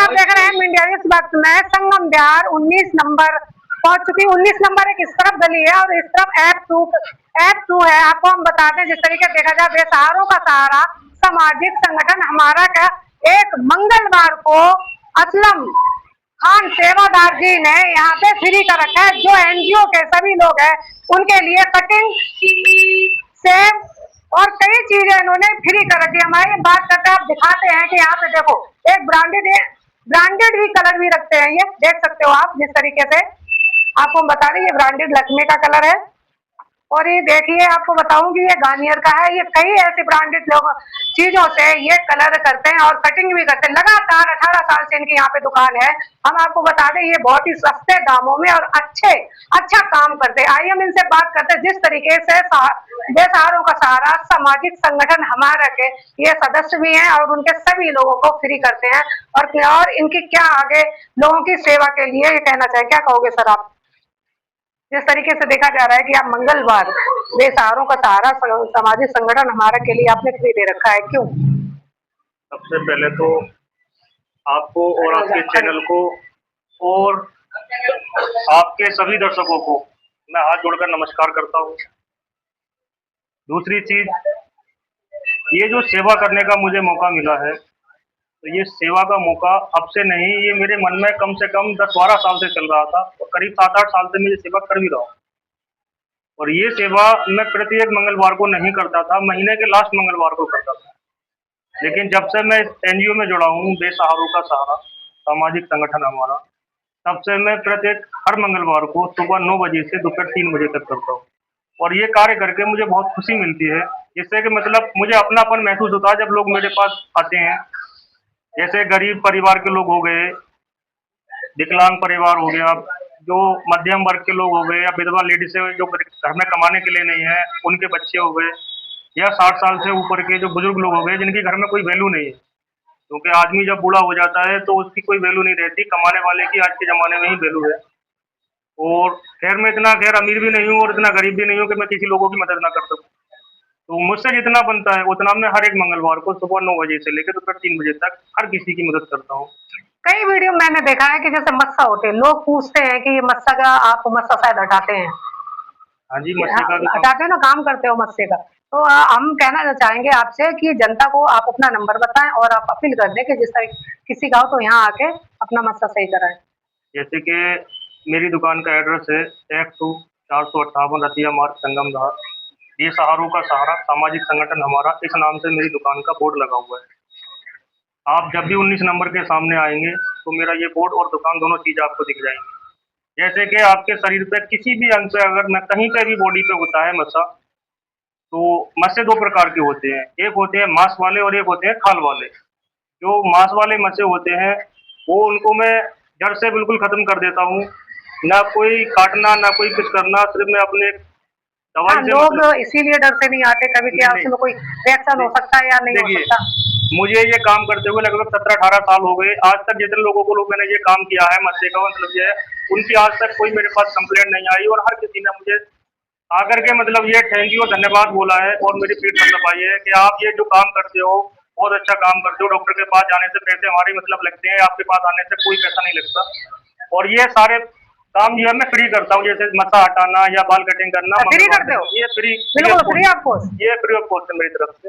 आप देख रहे हैं मीडिया। इस वक्त में संगम बिहार 19 नंबर पहुंच चुकी। 19 नंबर एक इस तरफ गली है और इस तरफ F2 है। आपको हम बताते हैं, जिस तरीके से देखा जाए, बेसहारों का सहारा सामाजिक संगठन हमारा का एक मंगलवार को असलम खान सेवादार जी ने यहाँ पे फ्री कर रखा है। जो एनजीओ के सभी लोग हैं उनके लिए कटिंग, सेब और कई चीजें इन्होंने फ्री कर रखी है। हमारी बात करते हैं, आप दिखाते हैं कि यहाँ पे देखो एक ब्रांडेड भी कलर भी रखते हैं। ये देख सकते हो आप, जिस तरीके से आपको बता दें, ये ब्रांडेड लक्ष्मी का कलर है। और ये देखिए, आपको बताऊंगी ये गार्नियर का है। ये कई ऐसे ब्रांडेड लोग चीजों से ये कलर करते हैं और कटिंग भी करते हैं। लगातार 18 साल से इनकी यहाँ पे दुकान है। हम आपको बता दें, ये बहुत ही सस्ते दामों में और अच्छा काम करते हैं। आइए हम इनसे बात करते हैं। जिस तरीके से बेसहारों का सहारा सामाजिक संगठन हमारा के ये सदस्य भी हैं और उनके सभी लोगों को फ्री करते हैं। और इनकी क्या आगे लोगों की सेवा के लिए ये कहना चाहिए, क्या कहोगे सर आप? जिस तरीके से देखा जा रहा है कि आप मंगलवार बेसहारों का सहारा सामाजिक संगठन हमारा के लिए आपने फ्री दे रखा है, क्यों? सबसे पहले तो आपको और आपके चैनल को और आपके सभी दर्शकों को मैं हाथ जोड़कर नमस्कार करता हूँ। दूसरी चीज, ये जो सेवा करने का मुझे मौका मिला है, तो ये सेवा का मौका अब से नहीं, ये मेरे मन में कम से कम 10-12 साल से चल रहा था और करीब 7-8 साल से मैं ये सेवा कर भी रहा हूँ। और ये सेवा मैं प्रत्येक मंगलवार को नहीं करता था, महीने के लास्ट मंगलवार को करता था। लेकिन जब से मैं एनजीओ में जुड़ा हूँ, बेसहारों का सहारा सामाजिक संगठन हमारा, तब से मैं प्रत्येक हर मंगलवार को सुबह 9 बजे से दोपहर 3 बजे तक करता हूँ। और ये कार्य करके मुझे बहुत खुशी मिलती है, जिससे कि मतलब मुझे अपनापन महसूस होता है जब लोग मेरे पास आते हैं। जैसे गरीब परिवार के लोग हो गए, विकलांग परिवार हो गया, जो मध्यम वर्ग के लोग हो गए, या विधवा लेडीज है जो घर में कमाने के लिए नहीं है, उनके बच्चे हो गए, या 60 साल से ऊपर के जो बुजुर्ग लोग हो गए जिनके घर में कोई वैल्यू नहीं है। क्योंकि आदमी जब बूढ़ा हो जाता है तो उसकी कोई वैल्यू नहीं रहती, कमाने वाले की आज के ज़माने में ही वैल्यू है। और खैर मैं इतना अमीर भी नहीं हूँ और इतना गरीब भी नहीं हूँ कि मैं किसी लोगों की मदद ना कर सकूँ। तो मुझसे जितना बनता है उतना मैं हर एक मंगलवार को सुबह 9 बजे से लेकर दोपहर 3 बजे तक हर किसी की मदद करता हूँ। कई वीडियो मैंने देखा है कि जैसे मस्सा होते हैं, लोग पूछते हैं कि ये मस्सा का, आप मस्सा शायद हटाते हैं? हाँ जी, मस्से का भी हटाते हैं ना, काम करते हो मस्से का। तो हम कहना चाहेंगे आपसे कि जनता को आप अपना नंबर बताएं और आप अपील कर दें कि जिस तरह किसी का हो तो यहाँ आके अपना मस्सा सही कराएं। जैसे कि मेरी दुकान का एड्रेस है F2 458 रतिया मार्ग संगम धार। बेसहारों का सहारा सामाजिक संगठन हमारा, इस नाम से मेरी दुकान का बोर्ड लगा हुआ है। आप जब भी 19 नंबर के सामने आएंगे तो मेरा ये बोर्ड और दुकान दोनों चीज़ आपको दिख जाएंगी। जैसे कि आपके शरीर पे किसी भी अंग पे अगर न कहीं पे भी बॉडी पे होता है मस्सा, तो मस्से 2 प्रकार के होते हैं, एक होते हैं मांस वाले और एक होते हैं खाल वाले। जो मांस वाले मस्से होते हैं वो उनको मैं जड़ से बिल्कुल खत्म कर देता हूँ, ना कोई काटना ना कोई कुछ करना, सिर्फ मैं अपने दवाई से लोग इसीलिए डर से नहीं आते, कभी क्या उसमें कोई रिएक्शन हो सकता है या नहीं हो सकता? मुझे ये काम करते हुए लगभग 17-18 साल हो गए। आज तक जितने लोगों को मैंने ये काम किया है मस्से का, मतलब ये उनकी आज तक कोई मेरे पास कंप्लेंट नहीं आई और हर किसी ने मुझे आकर के मतलब ये थैंक यू और धन्यवाद बोला है और मेरी पीठ पर तपाई है कि आप ये जो काम करते हो बहुत अच्छा काम करते हो। डॉक्टर के पास जाने से पैसे हमारे मतलब लगते हैं, आपके पास आने से कोई पैसा नहीं लगता। और ये सारे काम जो है मैं फ्री करता हूँ, जैसे मस्सा हटाना या बाल कटिंग करना। फ्री करते हो? ये फ्री ऑफ कॉस्ट, ये फ्री ऑफ कॉस्ट है मेरी तरफ से।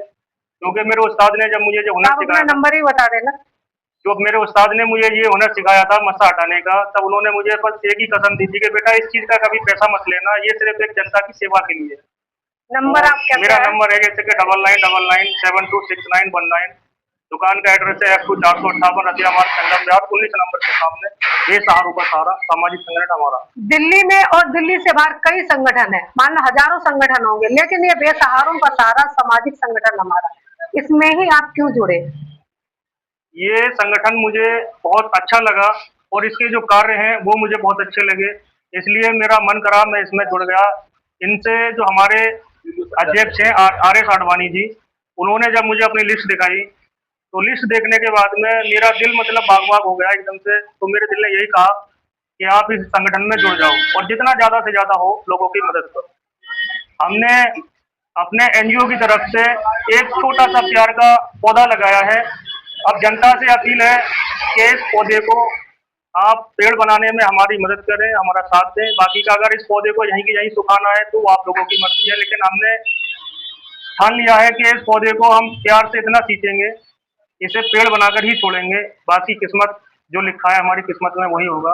क्योंकि मेरे उस्ताद ने जब मुझे जो हुनर सिखाया, नंबर ही बता देना। जो मेरे उस्ताद ने मुझे ये हुनर सिखाया था मस्सा हटाने का, तब उन्होंने मुझे बस एक ही कसम दी थी कि बेटा इस चीज का कभी पैसा मत लेना, ये सिर्फ एक जनता की सेवा के लिए। नंबर आप क्या? मेरा नंबर है जैसे कि 9999726919। दुकान का एड्रेस है F2 458 रतिया मार्ग संगम बिहार 19 नंबर के सामने। बेसहारों का सहारा सामाजिक संगठन हमारा। दिल्ली में और दिल्ली से बाहर कई संगठन है, मान लो हजारों संगठन होंगे, लेकिन ये बेसहारों का सहारा सामाजिक संगठन हमारा, इसमें ही आप क्यों जुड़े? ये संगठन मुझे बहुत अच्छा लगा और इसके जो कार्य हैं वो मुझे बहुत अच्छे लगे, इसलिए मेरा मन करा मैं इसमें जुड़ गया। इनसे जो हमारे अध्यक्ष हैं RS आडवाणी जी, उन्होंने जब मुझे अपनी लिस्ट दिखाई तो लिस्ट देखने के बाद में मेरा दिल मतलब बाग बाग हो गया एकदम से। तो मेरे दिल ने यही कहा कि आप इस संगठन में जुड़ जाओ और जितना ज़्यादा से ज़्यादा हो लोगों की मदद करो। हमने अपने एनजीओ की तरफ से एक छोटा सा प्यार का पौधा लगाया है अब जनता से अपील है कि इस पौधे को आप पेड़ बनाने में हमारी मदद करें, हमारा साथ दें। बाकी का अगर इस पौधे को यहीं की यहीं सुखाना है तो आप लोगों की मर्जी है, लेकिन हमने ठान लिया है कि इस पौधे को हम प्यार से इतना सींचेंगे, इसे पेड़ बनाकर ही छोड़ेंगे। बाकी किस्मत जो लिखा है हमारी किस्मत में वही होगा।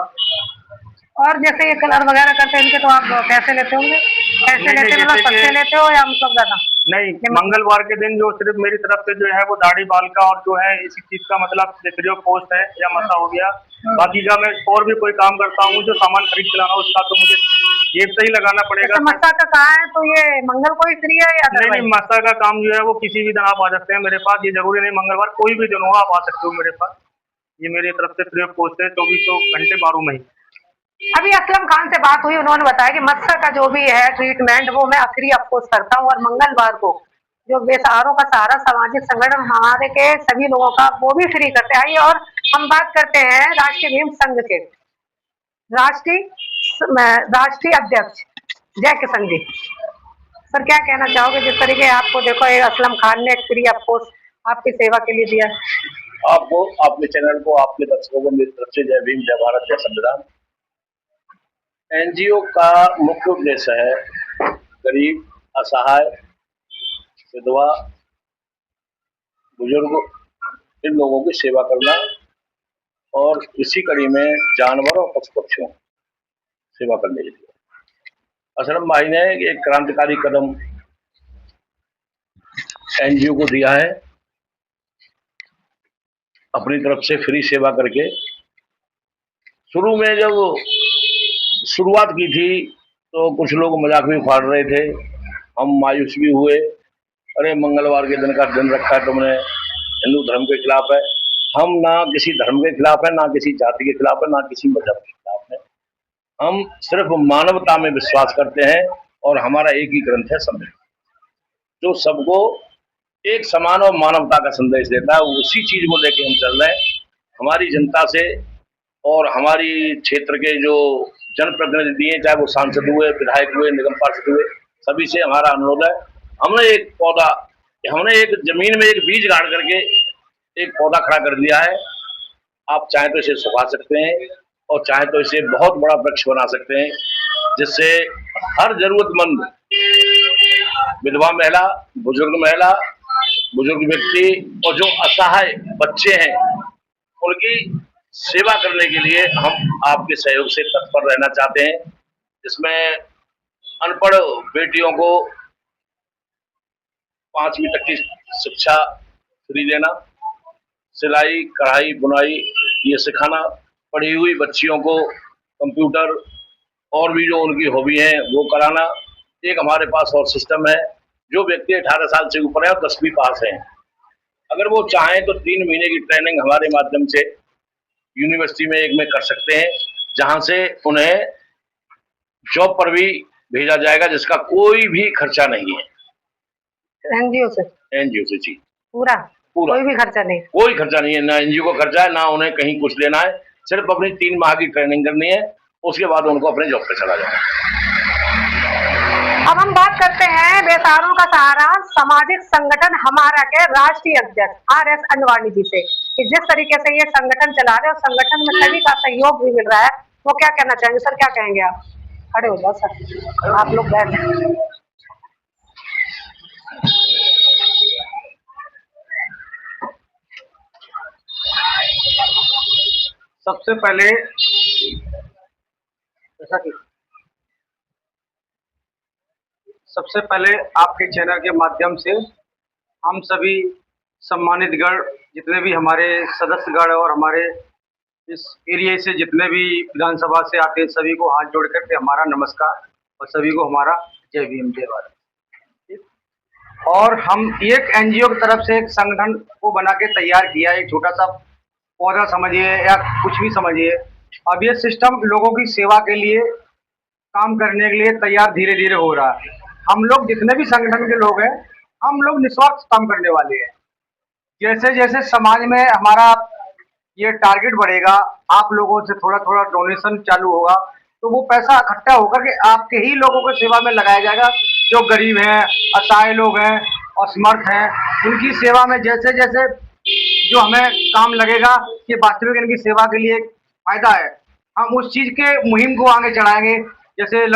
और जैसे ये कलर वगैरह करते हैं इनके, तो आप पैसे लेते होंगे? पैसे नहीं, लेते मतलब सस्ते लेते हो या मतलब ज्यादा? नहीं, मंगलवार के दिन जो सिर्फ मेरी तरफ से जो है वो दाढ़ी बाल का और जो है इसी चीज का मतलब फ्री ऑफ कॉस्ट है या मसा हो गया। बाकी का मैं और भी कोई काम करता हूँ जो सामान खरीद के लाना उसका तो मुझे जेब से ही लगाना पड़ेगा। मसा का कहा है तो ये मंगल को ही फ्री है या नहीं, मसा का काम जो है वो किसी भी दिन आप आ सकते हैं मेरे पास, ये जरूरी नहीं मंगलवार, कोई भी दिन हो आप आ सकते हो मेरे पास। ये मेरी तरफ से फ्री ऑफ कॉस्ट है, 2400 घंटे 12 महीने। अभी असलम खान से बात हुई, उन्होंने बताया कि मत्स्य का जो भी है ट्रीटमेंट वो मैं फ्री ऑफ कॉस्ट करता हूँ, और मंगलवार को जो बेसहारों का सहारा सामाजिक संगठन हमारे के सभी लोगों का वो भी फ्री करते हैं। आइए और हम बात करते हैं राष्ट्रीय भीम संघ के राष्ट्रीय अध्यक्ष जय किशन जी। सर क्या कहना चाहोगे, जिस तरीके आपको देखो एक असलम खान ने फ्री ऑफ कॉस्ट आपकी सेवा के लिए दिया? आपको, आपके चैनल को, आपके दर्शकों को मेरी तरफ से जय भीम, जय भारत, जय संविधान। एनजीओ का मुख्य उद्देश्य है गरीब, असहाय, विधवा, बुजुर्ग, इन लोगों की सेवा करना, और इसी कड़ी में जानवर और पशु पक्षियों सेवा करने के लिए असलम भाई ने एक क्रांतिकारी कदम एनजीओ को दिया है। अपनी तरफ से फ्री सेवा करके शुरू में जब शुरुआत की थी तो कुछ लोग मजाक भी उखाड़ रहे थे, हम मायूस भी हुए। अरे मंगलवार के दिन का दिन रखा है तुमने, हिंदू धर्म के खिलाफ है। हम ना किसी धर्म के खिलाफ है, ना किसी जाति के खिलाफ है, ना किसी मजहब के खिलाफ है। हम सिर्फ मानवता में विश्वास करते हैं और हमारा एक ही ग्रंथ है संविधान, जो सबको एक समान और मानवता का संदेश देता है। उसी चीज को लेके हम चल रहे हैं। हमारी जनता से और हमारी क्षेत्र के जो जनप्रतिनिधि हैं, चाहे वो सांसद हुए, विधायक हुए, निगम पार्षद हुए, सभी से हमारा अनुरोध है। हमने एक जमीन में एक बीज गाड़ करके एक पौधा खड़ा कर दिया है। आप चाहे तो इसे सुखा सकते हैं और चाहे तो इसे बहुत बड़ा वृक्ष बना सकते हैं, जिससे हर जरूरतमंद विधवा महिला, बुजुर्ग व्यक्ति और जो असहाय बच्चे हैं उनकी सेवा करने के लिए हम आपके सहयोग से तत्पर रहना चाहते हैं। जिसमें अनपढ़ बेटियों को 5वीं तक की शिक्षा फ्री देना, सिलाई, कढ़ाई, बुनाई ये सिखाना, पढ़ी हुई बच्चियों को कंप्यूटर और भी जो उनकी हॉबी है वो कराना। एक हमारे पास और सिस्टम है, जो व्यक्ति 18 साल से ऊपर है और 10वीं पास हैं, अगर वो चाहें तो 3 महीने की ट्रेनिंग हमारे माध्यम से यूनिवर्सिटी में एक में कर सकते हैं, जहां से उन्हें जॉब पर भी भेजा जाएगा, जिसका कोई भी खर्चा नहीं है। एनजीओ से जी, पूरा कोई भी खर्चा नहीं? कोई खर्चा नहीं है, ना एनजीओ को खर्चा है, ना उन्हें कहीं कुछ लेना है। सिर्फ अपनी 3 माह की ट्रेनिंग करनी है, उसके बाद उनको अपने जॉब पे चला जाना है। अब हम बात करते हैं बेसहारों का सहारा सामाजिक संगठन हमारा के राष्ट्रीय अध्यक्ष RS अंजवानी जी से, कि जिस तरीके से ये संगठन चला रहे हैं और संगठन में सभी का सहयोग भी मिल रहा है, वो क्या कहना चाहेंगे? सर क्या कहेंगे आप? खड़े हो जाओ सर, आप लोग बैठ। सबसे पहले आपके चैनल के माध्यम से हम सभी सम्मानित गण, जितने भी हमारे सदस्यगण और हमारे इस एरिया से जितने भी विधानसभा से आते हैं, सभी को हाथ जोड़ करके हमारा नमस्कार और सभी को हमारा जय भीम, जय भारत। और हम एक एनजीओ की तरफ से एक संगठन को बना के तैयार किया, एक छोटा सा पौधा समझिए या कुछ भी समझिए। अब ये सिस्टम लोगों की सेवा के लिए, काम करने के लिए तैयार धीरे धीरे हो रहा है। हम लोग जितने भी संगठन के लोग हैं, हम लोग निस्वार्थ काम करने वाले हैं। जैसे जैसे समाज में हमारा ये टारगेट बढ़ेगा, आप लोगों से थोड़ा थोड़ा डोनेशन चालू होगा, तो वो पैसा इकट्ठा होकर के आपके ही लोगों की सेवा में लगाया जाएगा। जो गरीब हैं, असहाय लोग हैं, असमर्थ हैं, उनकी सेवा में जैसे जैसे जो हमें काम लगेगा कि वास्तविक इनकी सेवा के लिए फायदा है, हम उस चीज के मुहिम को आगे चढ़ाएंगे। जैसे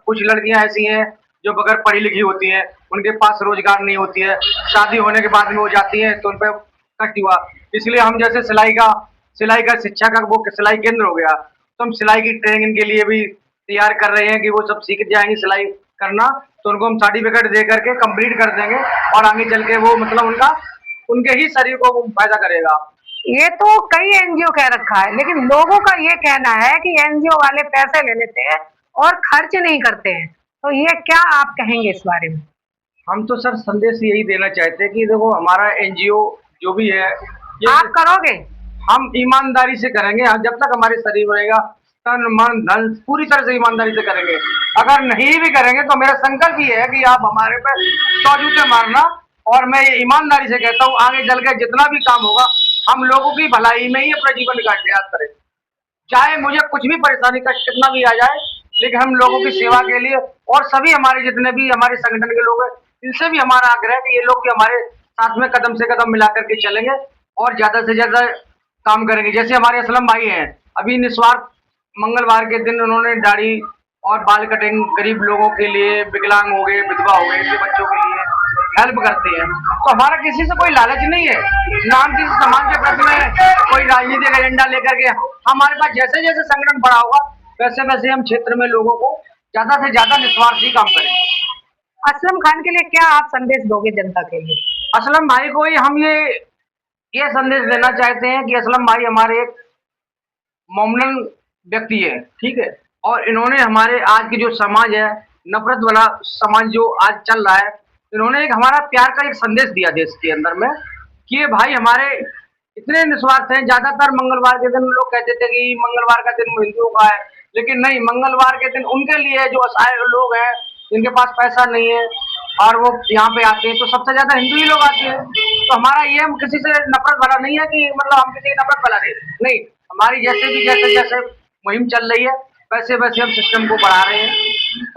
कुछ लड़कियां ऐसी हैं जो बगैर पढ़ी लिखी होती हैं, उनके पास रोजगार नहीं होती है, शादी होने के बाद में वो जाती हैं तो उन पर कष्ट हुआ। इसलिए हम जैसे सिलाई का शिक्षा का वो सिलाई केंद्र हो गया, तो हम सिलाई की ट्रेनिंग के लिए भी तैयार कर रहे हैं कि वो सब सीख जाएंगे सिलाई करना, तो उनको हम सर्टिफिकेट दे करके कंप्लीट कर देंगे और आगे चल के वो मतलब उनके ही शरीर को वो फायदा करेगा। ये तो कई एनजीओ कह रखा है, लेकिन लोगों का ये कहना है कि एनजीओ वाले पैसे ले लेते हैं और खर्च नहीं करते हैं, तो ये क्या आप कहेंगे इस बारे में? हम तो सर संदेश यही देना चाहते हैं कि देखो हमारा एनजीओ जो भी है ये आप करोगे? हम ईमानदारी से करेंगे। जब तक हमारे शरीर रहेगा, तन मन धन पूरी तरह से ईमानदारी से करेंगे। अगर नहीं भी करेंगे तो मेरा संकल्प ये है कि आप हमारे पे 100 जूते मारना, और मैं ये ईमानदारी से कहता हूँ आगे चल के जितना भी काम होगा हम लोगों की भलाई में ही अपना जीवन का प्रयास करें। चाहे मुझे कुछ भी परेशानी का कितना भी आ जाए, लेकिन हम लोगों की सेवा के लिए, और सभी हमारे जितने भी हमारे संगठन के लोग हैं इनसे भी हमारा आग्रह है कि ये लोग भी हमारे साथ में कदम से कदम मिला करके चलेंगे और ज्यादा से ज्यादा काम करेंगे। जैसे हमारे असलम भाई हैं, अभी निस्वार्थ मंगलवार के दिन उन्होंने दाढ़ी और बाल कटिंग गरीब लोगों के लिए, विकलांग हो गए, विधवा हो गए, इनके बच्चों के लिए हेल्प करते हैं। तो हमारा किसी से कोई लालच नहीं है, नाम किसी समाज के प्रति में कोई राजनीतिक एजेंडा लेकर के। हमारे पास जैसे जैसे संगठन बड़ा होगा वैसे वैसे हम क्षेत्र में लोगों को ज्यादा से ज्यादा निस्वार्थी काम करेंगे। असलम खान के लिए क्या आप संदेश दोगे जनता के लिए? असलम भाई को ही हम ये संदेश देना चाहते हैं कि असलम भाई हमारे एक मोमडन व्यक्ति है, ठीक है, और इन्होंने हमारे आज की जो समाज है, नफरत वाला समाज जो आज चल रहा है, इन्होंने एक हमारा प्यार का एक संदेश दिया देश के अंदर में कि ये भाई हमारे इतने निस्वार्थ हैं। ज्यादातर मंगलवार के दिन लोग कहते थे कि मंगलवार का दिन हिंदुओं का है, लेकिन नहीं, मंगलवार के दिन उनके लिए जो असहाय लोग हैं जिनके पास पैसा नहीं है और वो यहाँ पे आते हैं, तो सबसे ज्यादा हिंदू ही लोग आते हैं। तो हमारा ये हम किसी से नफरत भरा नहीं है कि मतलब हम किसी की नफरत भरा नहीं, हमारी जैसे जैसे मुहिम चल रही है वैसे वैसे हम सिस्टम को बढ़ा रहे हैं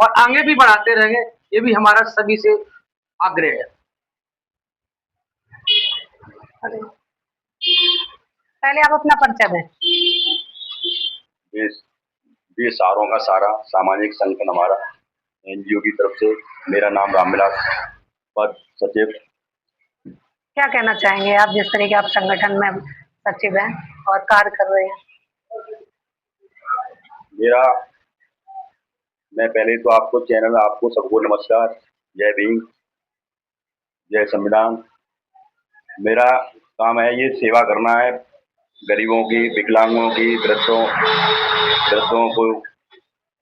और आगे भी बढ़ाते रहेंगे, ये भी हमारा सभी से आग्रह है। पहले आप अपना परिचय दें। ये सारों का सारा सामाजिक संगठन हमारा एनजीओ की तरफ से, मेरा नाम रामविलास, पद सचिव। क्या कहना चाहेंगे आप, जिस तरीके आप संगठन में सचिव हैं और कार्य कर रहे हैं? मैं पहले तो आपको सबको नमस्कार, जय भीम, जय संविधान। मेरा काम है ये सेवा करना है, गरीबों की, विकलांगों की, वृद्धों को,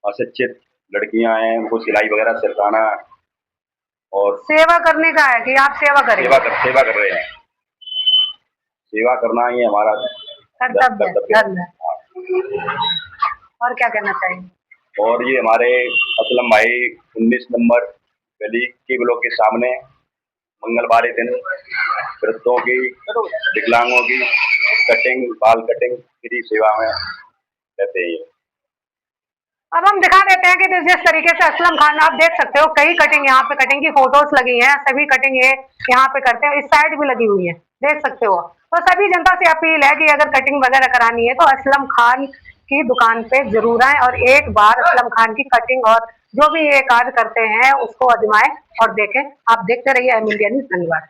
अशिक्षित लड़कियां हैं उनको सिलाई वगैरह सिखाना, और सेवा करने का है कि आप सेवा करें? सेवा कर रहे हैं। सेवा करना ही हमारा कर्तव्य है। और क्या कहना चाहिए? और ये हमारे असलम भाई 19 नंबर गली की ब्लॉक के सामने मंगलवार दिन वृद्धों की, विकलांगों की बाल कटिंग फ्री सेवा में रहते हैं। अब हम दिखा देते हैं कि जिस तरीके से असलम खान, आप देख सकते हो कई कटिंग, यहाँ पे कटिंग की फोटोज लगी हैं, सभी कटिंग ये यहाँ पे करते हैं, इस साइड भी लगी हुई है, देख सकते हो। तो सभी जनता से अपील है कि अगर कटिंग वगैरह करानी है तो असलम खान की दुकान पे जरूर आए और एक बार असलम खान की कटिंग और जो भी ये कार्य करते हैं उसको आजमाएं और देखें। आप देखते रहिए एम इंडिया न्यूज़। धन्यवाद।